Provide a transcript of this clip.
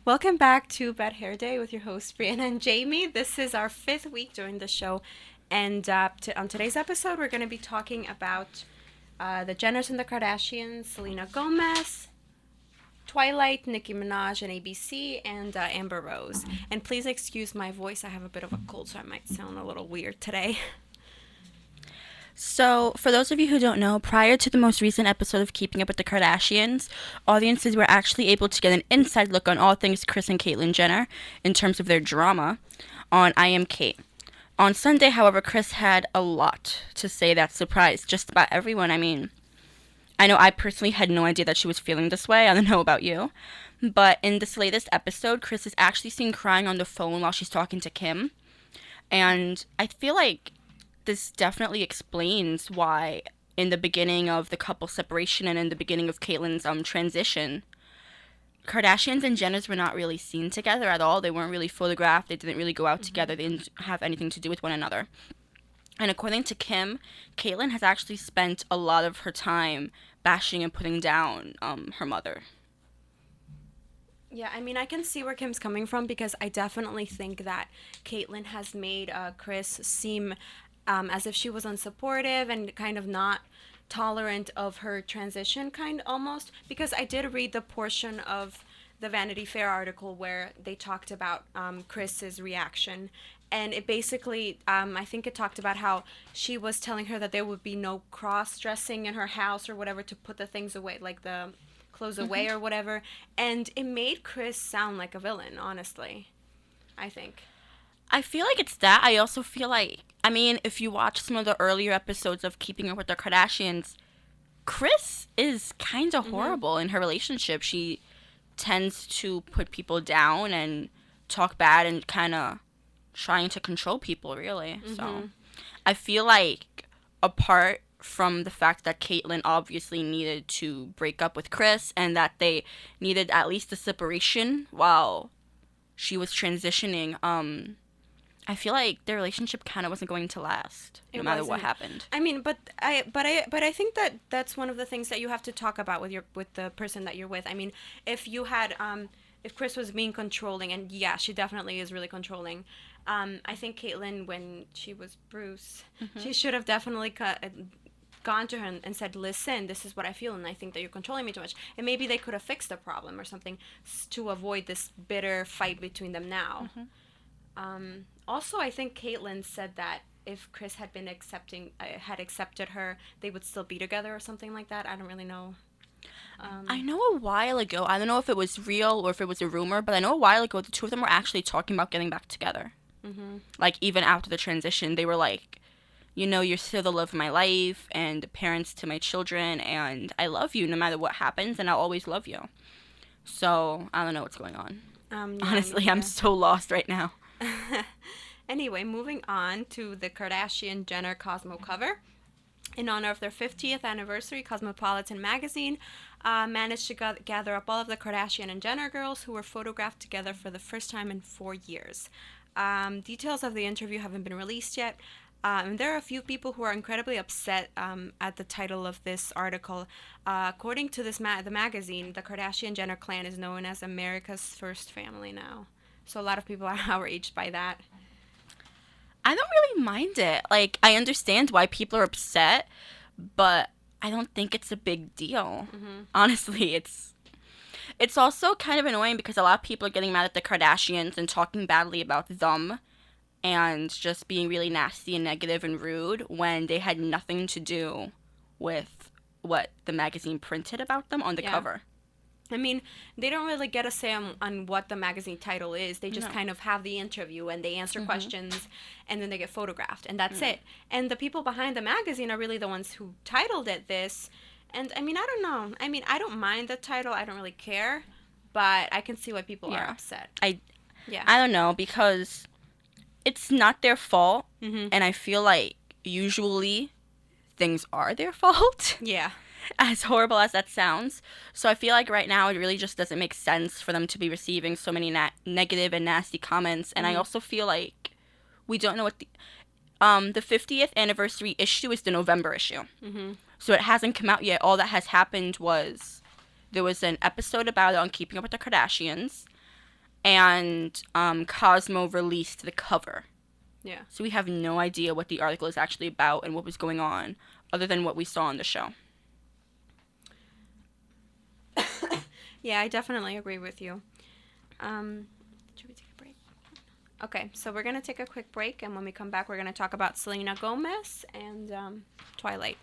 Welcome back to Bad Hair Day with your hosts Brianna and Jamie. This is our fifth week during the show, and on today's episode, we're going to be talking about the Jenners and the Kardashians, Selena Gomez, Twilight, Nicki Minaj and ABC, and Amber Rose. And please excuse my voice; I have a bit of a cold, so I might sound a little weird today. So, for those of you who don't know, prior to the most recent episode of Keeping Up with the Kardashians, audiences were actually able to get an inside look on all things Kris and Caitlyn Jenner in terms of their drama on I Am Kate. On Sunday, however, Kris had a lot to say that surprised just about everyone. I mean, I know I personally had no idea that she was feeling this way. I don't know about you. But in this latest episode, Kris is actually seen crying on the phone while she's talking to Kim. And I feel like this definitely explains why in the beginning of the couple separation and in the beginning of Caitlyn's transition, Kardashians and Jenners were not really seen together at all. They weren't really photographed. They didn't really go out together. They didn't have anything to do with one another. And according to Kim, Caitlyn has actually spent a lot of her time bashing and putting down her mother. Yeah, I mean, I can see where Kim's coming from because I definitely think that Caitlyn has made Chris seem as if she was unsupportive and kind of not tolerant of her transition, kind almost. Because I did read the portion of the Vanity Fair article where they talked about Chris's reaction. And it basically, I think it talked about how she was telling her that there would be no cross dressing in her house or whatever to put the things away, like the clothes away or whatever. And it made Chris sound like a villain, honestly, I think. I feel like it's that. I also feel like, I mean, if you watch some of the earlier episodes of Keeping Up with the Kardashians, Kris is kind of horrible in her relationship. She tends to put people down and talk bad and kind of trying to control people, really. So I feel like apart from the fact that Caitlyn obviously needed to break up with Kris and that they needed at least a separation while she was transitioning, I feel like their relationship kind of wasn't going to last no It matter what wasn't. happened. I mean, but I think that that's one of the things that you have to talk about with the person that you're with. I mean, if you had if Chris was being controlling, and yeah, she definitely is really controlling. I think Caitlyn, when she was Bruce, she should have definitely gone to her and said, "Listen, this is what I feel, and I think that you're controlling me too much." And maybe they could have fixed the problem or something to avoid this bitter fight between them now. Also, I think Caitlyn said that if Chris had been had accepted her, they would still be together or something like that. I don't really know. I know a while ago, I don't know if it was real or if it was a rumor, but I know a while ago the two of them were actually talking about getting back together. Like, even after the transition, they were like, you know, you're still the love of my life and parents to my children, and I love you no matter what happens, and I'll always love you. So, I don't know what's going on. Yeah, me Honestly, I'm neither. so lost right now. Anyway, moving on to the Kardashian Jenner Cosmo cover. In honor of their 50th anniversary, Cosmopolitan magazine managed to gather up all of the Kardashian and Jenner girls who were photographed together for the first time in 4 years. Details of the interview haven't been released yet. And there are a few people who are incredibly upset at the title of this article. According to the magazine, the Kardashian Jenner clan is known as America's first family now. So a lot of people are outraged by that. I don't really mind it. Like, I understand why people are upset, but I don't think it's a big deal. Honestly, it's also kind of annoying because a lot of people are getting mad at the Kardashians and talking badly about them and just being really nasty and negative and rude when they had nothing to do with what the magazine printed about them on the Yeah. cover. I mean, they don't really get a say on what the magazine title is. They just No. kind of have the interview and they answer questions and then they get photographed and that's it. And the people behind the magazine are really the ones who titled it this. And I mean, I don't know. I mean, I don't mind the title. I don't really care, but I can see why people are Yeah. upset. I Yeah. I don't know because it's not their fault Mhm. and I feel like usually things are their fault. Yeah. As horrible as that sounds. So I feel like right now it really just doesn't make sense for them to be receiving so many negative and nasty comments. And I also feel like we don't know what the 50th anniversary issue is the November issue. So it hasn't come out yet. All that has happened was there was an episode about it on Keeping Up with the Kardashians. and Cosmo released the cover. Yeah. So we have no idea what the article is actually about and what was going on, other than what we saw on the show. Yeah, I definitely agree with you. Should we take a break? Okay, so we're going to take a quick break, and when we come back, we're going to talk about Selena Gomez and Twilight.